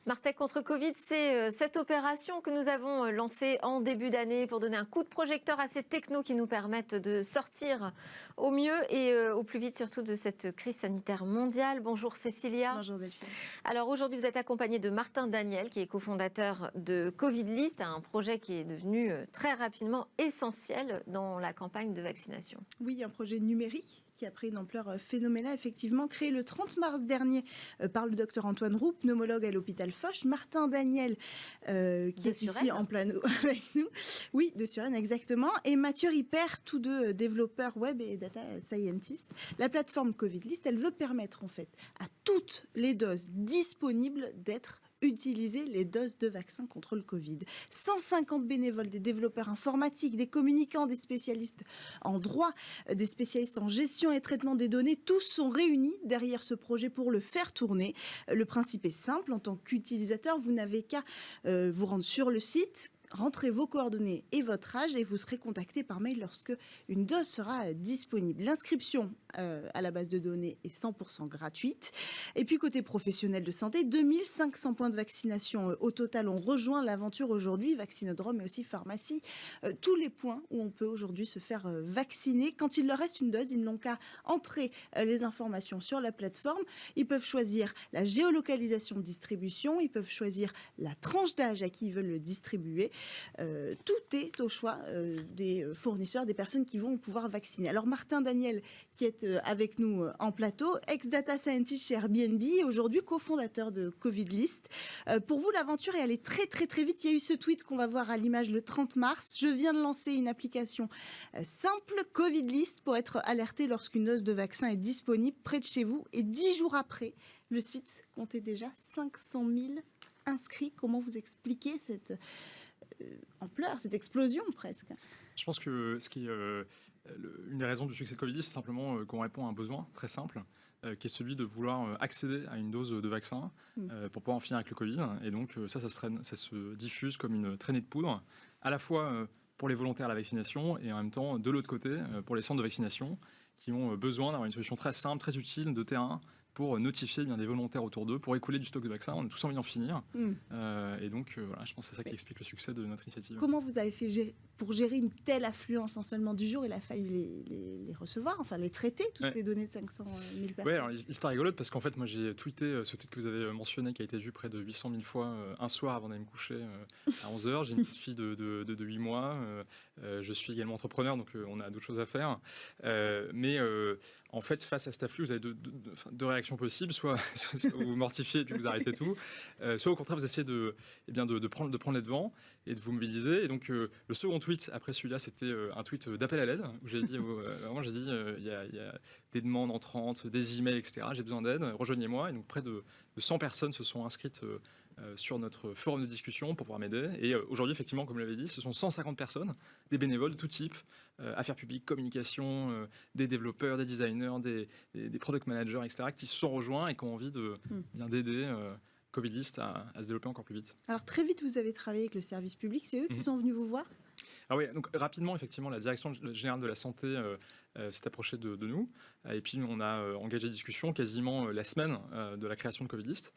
Smartech contre Covid, c'est cette opération que nous avons lancée en début d'année pour donner un coup de projecteur à ces technos qui nous permettent de sortir au mieux et au plus vite surtout de cette crise sanitaire mondiale. Bonjour Cécilia. Bonjour Delphine. Alors aujourd'hui vous êtes accompagnée de Martin Daniel qui est cofondateur de Covidlist, un projet qui est devenu très rapidement essentiel dans la campagne de vaccination. Oui, un projet numérique qui a pris une ampleur phénoménale, effectivement, créé le 30 mars dernier par le docteur Antoine Roux, pneumologue à l'hôpital Foch. Martin Daniel, qui est ici en plano avec nous. Oui, de Suresnes, exactement. Et Mathieu Ripper, tous deux développeurs web et data scientists. La plateforme Covidlist, elle veut permettre en fait à toutes les doses disponibles d'être utiliser les doses de vaccins contre le Covid. 150 bénévoles, des développeurs informatiques, des communicants, des spécialistes en droit, des spécialistes en gestion et traitement des données, tous sont réunis derrière ce projet pour le faire tourner. Le principe est simple, en tant qu'utilisateur, vous n'avez qu'à vous rendre sur le site, rentrez vos coordonnées et votre âge et vous serez contacté par mail lorsque une dose sera disponible. L'inscription à la base de données est 100% gratuite. Et puis côté professionnel de santé, 2500 points de vaccination au total ont rejoint l'aventure aujourd'hui, vaccinodrome mais aussi pharmacie. Tous les points où on peut aujourd'hui se faire vacciner. Quand il leur reste une dose, ils n'ont qu'à entrer les informations sur la plateforme. Ils peuvent choisir la géolocalisation de distribution, ils peuvent choisir la tranche d'âge à qui ils veulent le distribuer. Tout est au choix des fournisseurs, des personnes qui vont pouvoir vacciner. Alors Martin Daniel, qui est avec nous en plateau, ex-data scientist chez Airbnb, aujourd'hui cofondateur de Covidlist. Pour vous, l'aventure est allée très très très vite. Il y a eu ce tweet qu'on va voir à l'image le 30 mars. Je viens de lancer une application simple, Covidlist, pour être alerté lorsqu'une dose de vaccin est disponible près de chez vous. Et 10 jours après, le site comptait déjà 500 000 inscrits. Comment vous expliquez cette ampleur, cette explosion presque? Je pense que une des raisons du succès de Covidlist, c'est simplement qu'on répond à un besoin très simple, qui est celui de vouloir accéder à une dose de vaccin pour pouvoir en finir avec le Covid. Et donc ça se diffuse comme une traînée de poudre, à la fois pour les volontaires à la vaccination et en même temps, de l'autre côté, pour les centres de vaccination qui ont besoin d'avoir une solution très simple, très utile, de terrain, pour notifier bien des volontaires autour d'eux, pour écouler du stock de vaccins. On a tous envie d'en finir. Et donc, voilà, je pense que c'est ça qui explique le succès de notre initiative. Comment vous avez fait pour gérer une telle affluence en seulement du jour? Il a fallu les recevoir, enfin les traiter, toutes ces données de 500 000 personnes. Oui, alors l'histoire est rigolote parce qu'en fait, moi j'ai tweeté ce tweet que vous avez mentionné qui a été vu près de 800 000 fois un soir avant d'aller me coucher à 11h. J'ai une petite fille de 8 mois. Je suis également entrepreneur, donc on a d'autres choses à faire. Mais en fait, face à cet afflux, vous avez deux réactions possibles. Soit vous vous mortifiez et puis vous arrêtez tout. Soit au contraire, vous essayez de prendre les devants et de vous mobiliser. Et donc, le second tweet après celui-là, c'était un tweet d'appel à l'aide où j'ai dit, il y a des demandes entrantes, des emails, etc. J'ai besoin d'aide, rejoignez-moi. Et donc, près de 100 personnes se sont inscrites sur notre forum de discussion pour pouvoir m'aider. Et aujourd'hui, effectivement, comme vous l'avez dit, ce sont 150 personnes, des bénévoles de tout type, affaires publiques, communication, des développeurs, des designers, des product managers, etc., qui se sont rejoints et qui ont envie d'aider Covidlist à se développer encore plus vite. Alors très vite, vous avez travaillé avec le service public. C'est eux qui sont venus vous voir? Ah oui, donc rapidement, effectivement, la direction générale de la santé s'est approchée de nous. Et puis, on a engagé des discussions quasiment la semaine de la création de Covidlist.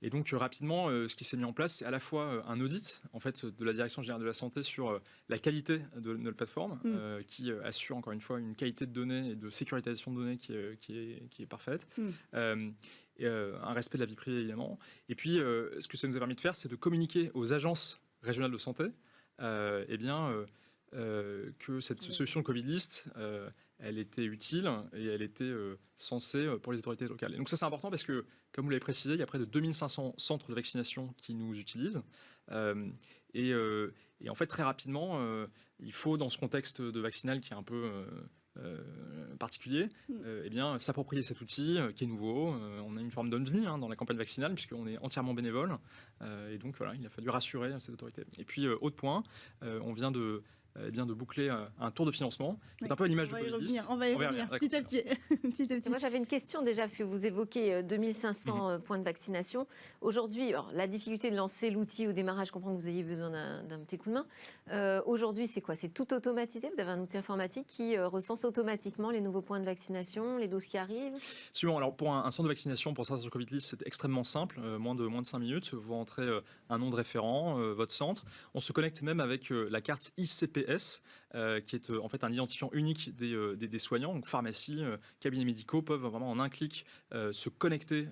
Et donc, rapidement, ce qui s'est mis en place, c'est à la fois un audit en fait, de la direction générale de la santé sur la qualité de notre plateforme, qui assure encore une fois une qualité de données et de sécurisation de données qui est parfaite. Et, un respect de la vie privée, évidemment. Et puis, ce que ça nous a permis de faire, c'est de communiquer aux agences régionales de santé que cette solution de Covidlist, elle était utile et elle était censée pour les autorités locales. Et donc ça, c'est important parce que, comme vous l'avez précisé, il y a près de 2500 centres de vaccination qui nous utilisent. Et en fait, très rapidement, il faut, dans ce contexte de vaccinal qui est un peu particulier, s'approprier cet outil qui est nouveau. On a une forme d'ovni dans la campagne vaccinale puisqu'on est entièrement bénévole. Et donc voilà, il a fallu rassurer cette autorité. Et puis, autre point, on vient de bien de boucler un tour de financement, qui est un peu à l'image de Covidlist. On va y revenir petit à petit. Petit à petit. Moi, j'avais une question déjà, parce que vous évoquez 2500 points de vaccination. Aujourd'hui, la difficulté de lancer l'outil au démarrage, je comprends que vous ayez besoin d'un petit coup de main. Aujourd'hui, c'est quoi? C'est tout automatisé? Vous avez un outil informatique qui recense automatiquement les nouveaux points de vaccination, les doses qui arrivent? Absolument. Alors, pour un centre de vaccination, pour ça sur Covidlist, c'est extrêmement simple, moins de 5 minutes. Vous rentrez un nom de référent, votre centre. On se connecte même avec la carte ICPS, qui est en fait un identifiant unique des soignants. Donc, pharmacie, cabinets médicaux peuvent vraiment en un clic se connecter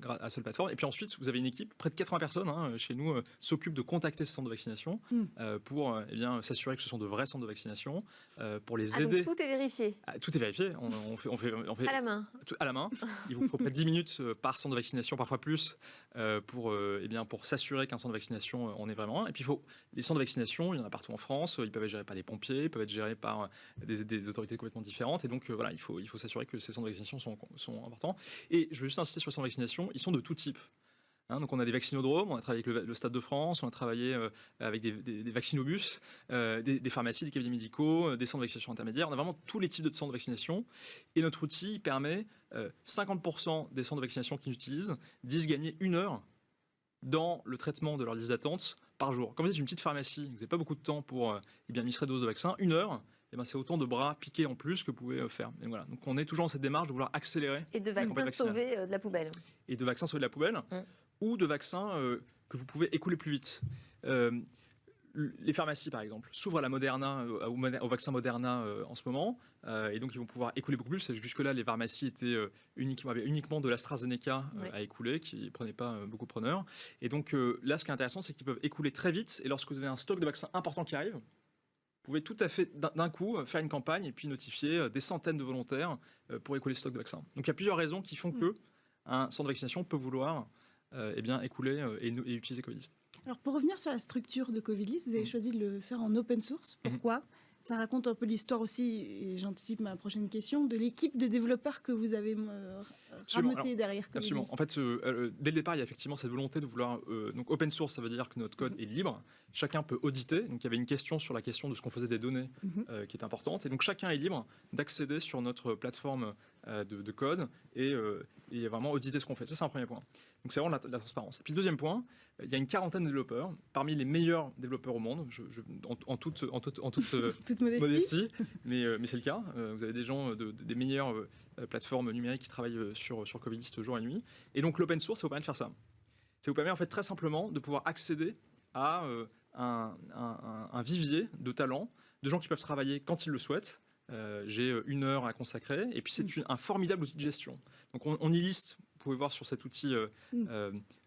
à cette plateforme. Et puis ensuite, vous avez une équipe, près de 80 personnes chez nous, s'occupent de contacter ces centres de vaccination pour s'assurer que ce sont de vrais centres de vaccination, pour les aider. Donc tout est vérifié? Tout est vérifié. On fait à la main. À la main. Il vous faut près de 10 minutes par centre de vaccination, parfois plus, pour s'assurer qu'un centre de vaccination en est vraiment un. Et puis les centres de vaccination, il y en a partout en France. Ils peuvent être gérés par des pompiers, ils peuvent être gérés par des autorités complètement différentes. Et donc il faut s'assurer que ces centres de vaccination sont importants. Et je veux juste insister sur les centres de vaccination, ils sont de tout type. Donc on a des vaccinodromes, on a travaillé avec le Stade de France, on a travaillé avec des vaccinobus, des pharmacies, des cabinets médicaux, des centres de vaccination intermédiaires. On a vraiment tous les types de centres de vaccination. Et notre outil permet 50% des centres de vaccination qu'ils utilisent disent gagner 1 heure dans le traitement de leur liste d'attente par jour. Quand vous êtes une petite pharmacie, vous n'avez pas beaucoup de temps pour administrer 2 doses de vaccin, 1 heure, c'est autant de bras piqués en plus que vous pouvez faire. Et voilà. Donc on est toujours dans cette démarche de vouloir accélérer. Et de vaccins sauvés de la poubelle. Et de vaccins sauvés de la poubelle, ou de vaccins que vous pouvez écouler plus vite. Les pharmacies, par exemple, s'ouvrent à la Moderna, au vaccin Moderna en ce moment, et donc ils vont pouvoir écouler beaucoup plus. Jusque-là, les pharmacies avaient uniquement de l'AstraZeneca à écouler, qui ne prenaient pas beaucoup de preneurs. Et donc là, ce qui est intéressant, c'est qu'ils peuvent écouler très vite, et lorsque vous avez un stock de vaccins important qui arrive, vous pouvez tout à fait d'un coup faire une campagne et puis notifier des centaines de volontaires pour écouler ce stock de vaccins. Donc il y a plusieurs raisons qui font qu'un centre de vaccination peut vouloir écouler et utiliser Covidlist. Alors pour revenir sur la structure de Covidlist, vous avez choisi de le faire en open source. Pourquoi? Ça raconte un peu l'histoire aussi, et j'anticipe ma prochaine question, de l'équipe de développeurs que vous avez rameutée derrière Covidlist. Absolument. En fait, dès le départ, il y a effectivement cette volonté de vouloir... donc open source, ça veut dire que notre code est libre. Chacun peut auditer. Donc il y avait une question sur la question de ce qu'on faisait des données qui est importante. Et donc chacun est libre d'accéder sur notre plateforme de code et vraiment auditer ce qu'on fait. Ça, c'est un premier point. Donc c'est vraiment la transparence. Et puis le deuxième point, il y a une quarantaine de développeurs, parmi les meilleurs développeurs au monde, en toute modestie, mais c'est le cas. Vous avez des gens des meilleures plateformes numériques qui travaillent sur Covidlist jour et nuit. Et donc l'open source, ça vous permet de faire ça. Ça vous permet en fait très simplement de pouvoir accéder à un vivier de talents, de gens qui peuvent travailler quand ils le souhaitent. J'ai 1 heure à consacrer, et puis c'est un formidable outil de gestion. Donc on y liste. Vous pouvez voir sur cet outil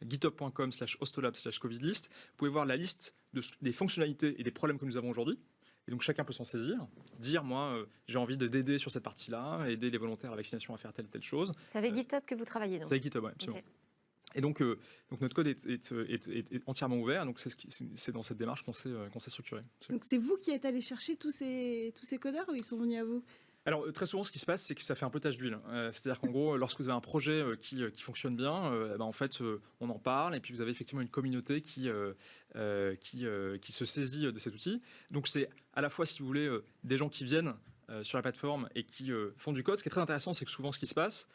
github.com/hostolab/covidlist, vous pouvez voir la liste des fonctionnalités et des problèmes que nous avons aujourd'hui. Et donc chacun peut s'en saisir, dire moi j'ai envie d'aider sur cette partie-là, aider les volontaires à la vaccination à faire telle chose. C'est avec GitHub que vous travaillez, donc. C'est avec GitHub, oui, absolument. Okay. Et donc notre code est entièrement ouvert, donc c'est dans cette démarche qu'on s'est structuré. Donc c'est vous qui êtes allé chercher tous ces codeurs, ou ils sont venus à vous? Alors très souvent, ce qui se passe, c'est que ça fait un peu tache d'huile. C'est-à-dire qu'en gros, lorsque vous avez un projet qui fonctionne bien, en fait, on en parle, et puis vous avez effectivement une communauté qui se saisit de cet outil. Donc c'est à la fois, si vous voulez, des gens qui viennent sur la plateforme et qui font du code. Ce qui est très intéressant, c'est que souvent, ce qui se passe,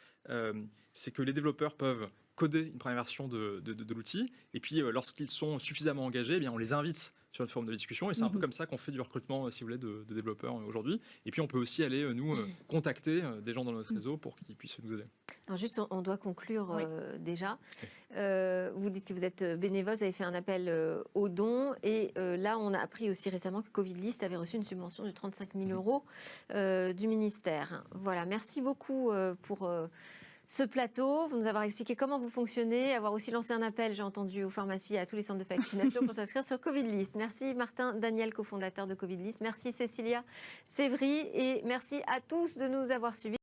c'est que les développeurs peuvent coder une première version de l'outil, et puis lorsqu'ils sont suffisamment engagés, eh bien, on les invite sur une forme de discussion, et c'est un peu comme ça qu'on fait du recrutement, si vous voulez, de développeurs aujourd'hui. Et puis on peut aussi aller, nous, contacter des gens dans notre réseau pour qu'ils puissent nous aider. Alors juste, on doit conclure déjà. Vous dites que vous êtes bénévole, vous avez fait un appel aux dons, et là, on a appris aussi récemment que Covidlist avait reçu une subvention de 35 000 € du ministère. Voilà, merci beaucoup pour... ce plateau, vous nous avoir expliqué comment vous fonctionnez, avoir aussi lancé un appel, j'ai entendu, aux pharmacies et à tous les centres de vaccination pour s'inscrire sur Covidlist. Merci Martin Daniel, cofondateur de Covidlist. Merci Cécilia Sévry, et merci à tous de nous avoir suivis.